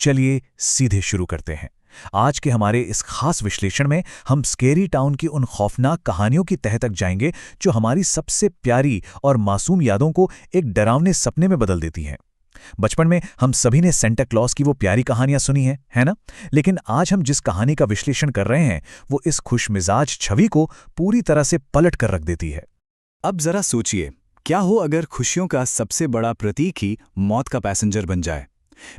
चलिए सीधे शुरू करते हैं। आज के हमारे इस खास विश्लेषण में हम स्केरी टाउन की उन खौफनाक कहानियों की तह तक जाएंगे जो हमारी सबसे प्यारी और मासूम यादों को एक डरावने सपने में बदल देती हैं। बचपन में हम सभी ने सेंटा क्लॉज की वो प्यारी कहानियां सुनी हैं, है ना? लेकिन आज हम जिस कहानी का विश्लेषण कर रहे हैं वो इस खुशमिजाज छवि को पूरी तरह से पलट कर रख देती है। अब जरा सोचिए, क्या हो अगर खुशियों का सबसे बड़ा प्रतीक ही मौत का पैसेंजर बन जाए।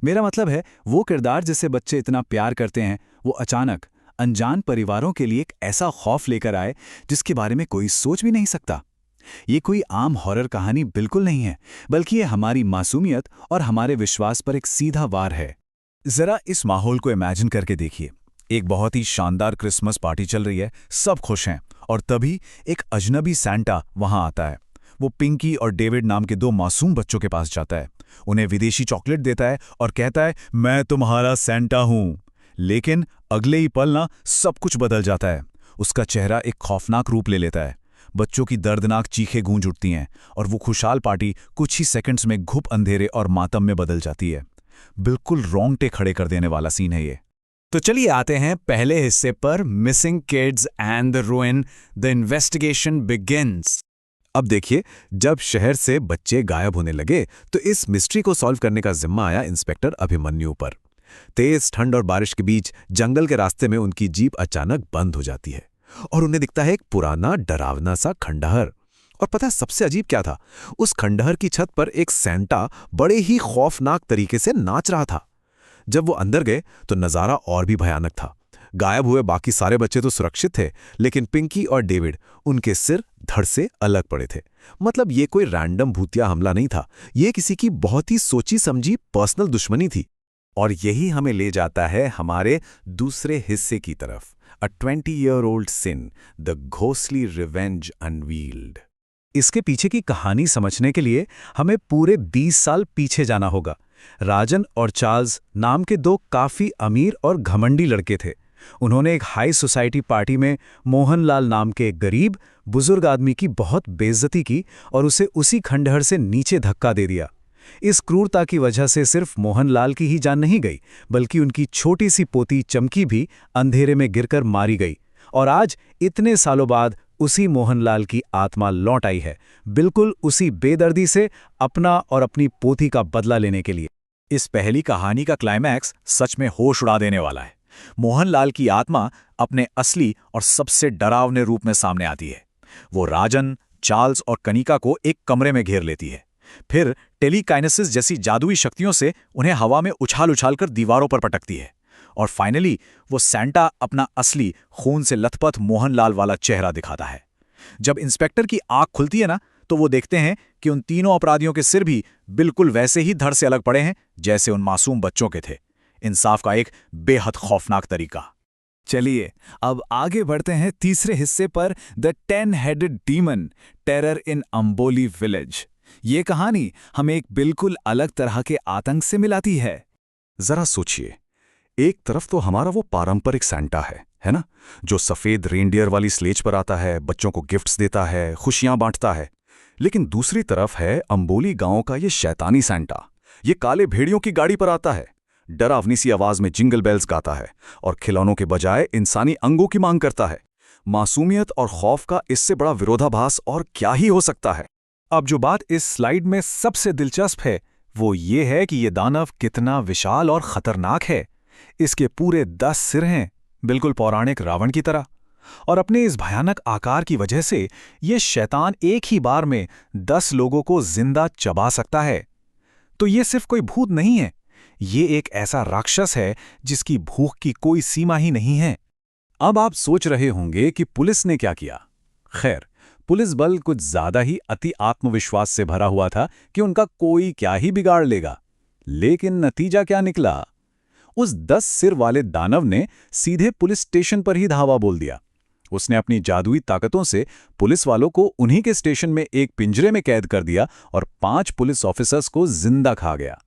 मेरा मतलब है, वो किरदार जिसे बच्चे इतना प्यार करते हैं, वो अचानक अनजान परिवारों के लिए एक ऐसा खौफ लेकर आए जिसके बारे में कोई सोच भी नहीं सकता। ये कोई आम हॉरर कहानी बिल्कुल नहीं है, बल्कि ये हमारी मासूमियत और हमारे विश्वास पर एक सीधा वार है। जरा इस माहौल को इमेजिन करके देखिए। एक बहुत ही शानदार क्रिसमस पार्टी चल रही है, सब खुश हैं, और तभी एक अजनबी सैंटा वहां आता है। वो पिंकी और डेविड नाम के दो मासूम बच्चों के पास जाता है, उन्हें विदेशी चॉकलेट देता है और कहता है, मैं तुम्हारा सैंटा हूं। लेकिन अगले ही पल ना सब कुछ बदल जाता है। उसका चेहरा एक खौफनाक रूप ले लेता है। बच्चों की दर्दनाक चीखें गूंज उठती हैं और वो खुशहाल पार्टी कुछ ही सेकंड्स में घुप अंधेरे और मातम में बदल जाती है। बिल्कुल रोंगटे खड़े कर देने वाला सीन है ये। तो चलिए आते हैं पहले हिस्से पर, missing kids and the रूइन, the investigation begins. अब देखिए, जब शहर से बच्चे गायब होने लगे तो इस मिस्ट्री को सॉल्व करने का जिम्मा आया इंस्पेक्टर अभिमन्यु पर। तेज ठंड और बारिश के बीच जंगल के रास्ते में उनकी जीप अचानक बंद हो जाती है और उन्हें दिखता है एक पुराना डरावना सा खंडहर। और पता है सबसे अजीब क्या था? उस खंडहर की छत पर एक सैंटा बड़े ही खौफनाक तरीके से नाच रहा था। जब वो अंदर गए तो नज़ारा और भी भयानक था। गायब हुए बाकी सारे बच्चे तो सुरक्षित थे, लेकिन पिंकी और डेविड, उनके सिर धड़ से अलग पड़े थे। मतलब ये कोई रैंडम भूतिया हमला नहीं था, ये किसी की बहुत ही सोची समझी पर्सनल दुश्मनी थी। और यही हमें ले जाता है हमारे दूसरे हिस्से की तरफ, अ 20-year-old sin, the ghostly revenge unveiled. इसके पीछे की कहानी समझने के लिए हमें पूरे 20 साल पीछे जाना होगा। राजन और चार्ल्स नाम के दो काफी अमीर और घमंडी लड़के थे। उन्होंने एक हाई सोसाइटी पार्टी में मोहनलाल नाम के एक गरीब बुजुर्ग आदमी की बहुत बेइज्जती की और उसे उसी खंडहर से नीचे धक्का दे दिया। इस क्रूरता की वजह से सिर्फ मोहनलाल की ही जान नहीं गई, बल्कि उनकी छोटी सी पोती चमकी भी अंधेरे में गिरकर मारी गई। और आज इतने सालों बाद उसी मोहनलाल की आत्मा लौट आई है, बिल्कुल उसी बेदर्दी से, अपना और अपनी पोती का बदला लेने के लिए। इस पहली कहानी का क्लाइमैक्स सच में होश उड़ा देने वाला है। मोहनलाल की आत्मा अपने असली और सबसे डरावने रूप में सामने आती है। वो राजन, चार्ल्स और कनिका को एक कमरे में घेर लेती है। फिर टेलीकाइनेसिस जैसी जादुई शक्तियों से उन्हें हवा में उछाल कर दीवारों पर पटकती है। और फाइनली वो सैंटा अपना असली खून से लथपथ मोहनलाल वाला चेहरा दिखाता है। जब इंस्पेक्टर की आंख खुलती है ना, तो वो देखते हैं कि उन तीनों अपराधियों के सिर भी बिल्कुल वैसे ही धड़ से अलग पड़े हैं जैसे उन मासूम बच्चों के थे। इंसाफ का एक बेहद खौफनाक तरीका। चलिए अब आगे बढ़ते हैं तीसरे हिस्से पर, the 10-headed demon, terror in Amboli village. ये कहानी हमें एक बिल्कुल अलग तरह के आतंक से मिलाती है। जरा सोचिए, एक तरफ तो हमारा वो पारंपरिक सैंटा है ना, जो सफेद रेनडियर वाली स्लेज पर आता है, बच्चों को गिफ्ट्स देता है, खुशियां बांटता है। लेकिन दूसरी तरफ है अंबोली गांव का ये शैतानी सैंटा। ये काले भेड़ियों की गाड़ी पर आता है, डरावनी सी आवाज में जिंगल बेल्स गाता है और खिलौनों के बजाय इंसानी अंगों की मांग करता है। मासूमियत और खौफ का इससे बड़ा विरोधाभास और क्या ही हो सकता है। अब जो बात इस स्लाइड में सबसे दिलचस्प है वो ये है कि ये दानव कितना विशाल और खतरनाक है। इसके पूरे 10 सिर हैं, बिल्कुल पौराणिक रावण की तरह। और अपने इस भयानक आकार की वजह से ये शैतान एक ही बार में 10 लोगों को जिंदा चबा सकता है। तो ये सिर्फ कोई भूत नहीं है, ये एक ऐसा राक्षस है जिसकी भूख की कोई सीमा ही नहीं है। अब आप सोच रहे होंगे कि पुलिस ने क्या किया। खैर, पुलिस बल कुछ ज्यादा ही अति आत्मविश्वास से भरा हुआ था कि उनका कोई क्या ही बिगाड़ लेगा। लेकिन नतीजा क्या निकला? उस 10 सिर वाले दानव ने सीधे पुलिस स्टेशन पर ही धावा बोल दिया। उसने अपनी जादुई ताकतों से पुलिस वालों को उन्हीं के स्टेशन में एक पिंजरे में कैद कर दिया और 5 पुलिस ऑफिसर्स को जिंदा खा गया।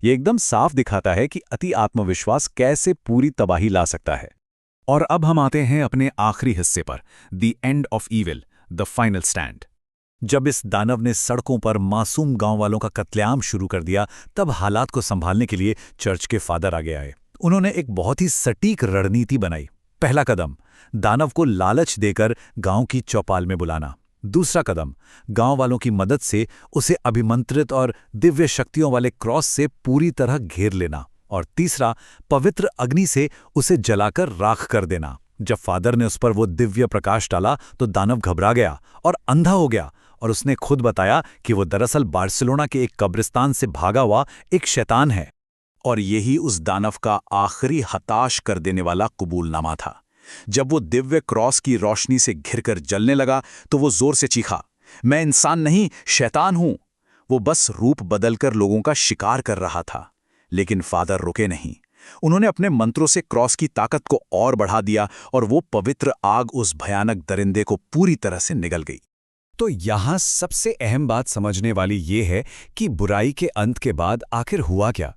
ये एकदम साफ दिखाता है कि अति आत्मविश्वास कैसे पूरी तबाही ला सकता है। और अब हम आते हैं अपने आखिरी हिस्से पर, the end of evil, the final stand. जब इस दानव ने सड़कों पर मासूम गांव वालों का कत्लेआम शुरू कर दिया, तब हालात को संभालने के लिए चर्च के फादर आगे आए। उन्होंने एक बहुत ही सटीक रणनीति बनाई। पहला कदम, दानव को लालच देकर गांव की चौपाल में बुलाना। दूसरा कदम, गांव वालों की मदद से उसे अभिमंत्रित और दिव्य शक्तियों वाले क्रॉस से पूरी तरह घेर लेना। और तीसरा, पवित्र अग्नि से उसे जलाकर राख कर देना। जब फादर ने उस पर वो दिव्य प्रकाश डाला तो दानव घबरा गया और अंधा हो गया, और उसने खुद बताया कि वो दरअसल बार्सिलोना के एक कब्रिस्तान से भागा हुआ एक शैतान है। और यही उस दानव का आखिरी हताश कर देने वाला कबूलनामा था। जब वो दिव्य क्रॉस की रोशनी से घिरकर जलने लगा तो वो जोर से चीखा, मैं इंसान नहीं, शैतान हूं। वो बस रूप बदलकर लोगों का शिकार कर रहा था। लेकिन फादर रुके नहीं। उन्होंने अपने मंत्रों से क्रॉस की ताकत को और बढ़ा दिया और वो पवित्र आग उस भयानक दरिंदे को पूरी तरह से निगल गई। तो यहाँ सबसे अहम बात समझने वाली ये है कि बुराई के अंत के बाद आखिर हुआ क्या।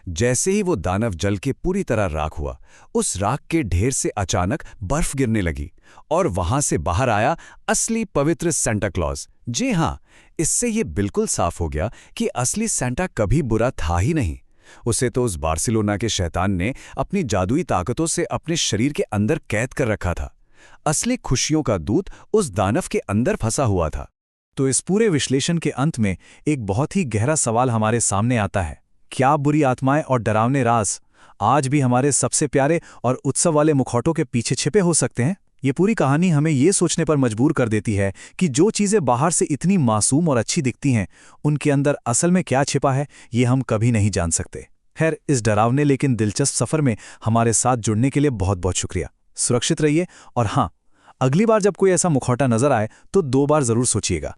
जैसे ही वो दानव जल के पूरी तरह राख हुआ, उस राख के ढेर से अचानक बर्फ गिरने लगी और वहां से बाहर आया असली पवित्र सेंटा क्लॉज। जी हाँ, इससे ये बिल्कुल साफ हो गया कि असली सेंटा कभी बुरा था ही नहीं। उसे तो उस बार्सिलोना के शैतान ने अपनी जादुई ताकतों से अपने शरीर के अंदर कैद कर रखा था। असली खुशियों का दूत उस दानव के अंदर फंसा हुआ था। तो इस पूरे विश्लेषण के अंत में एक बहुत ही गहरा सवाल हमारे सामने आता है, क्या बुरी आत्माएं और डरावने राज आज भी हमारे सबसे प्यारे और उत्सव वाले मुखौटों के पीछे छिपे हो सकते हैं? ये पूरी कहानी हमें ये सोचने पर मजबूर कर देती है कि जो चीज़ें बाहर से इतनी मासूम और अच्छी दिखती हैं, उनके अंदर असल में क्या छिपा है, ये हम कभी नहीं जान सकते। खैर, इस डरावने लेकिन दिलचस्प सफ़र में हमारे साथ जुड़ने के लिए बहुत बहुत शुक्रिया। सुरक्षित रहिए, और हाँ, अगली बार जब कोई ऐसा मुखौटा नजर आए तो 2 बार ज़रूर सोचिएगा।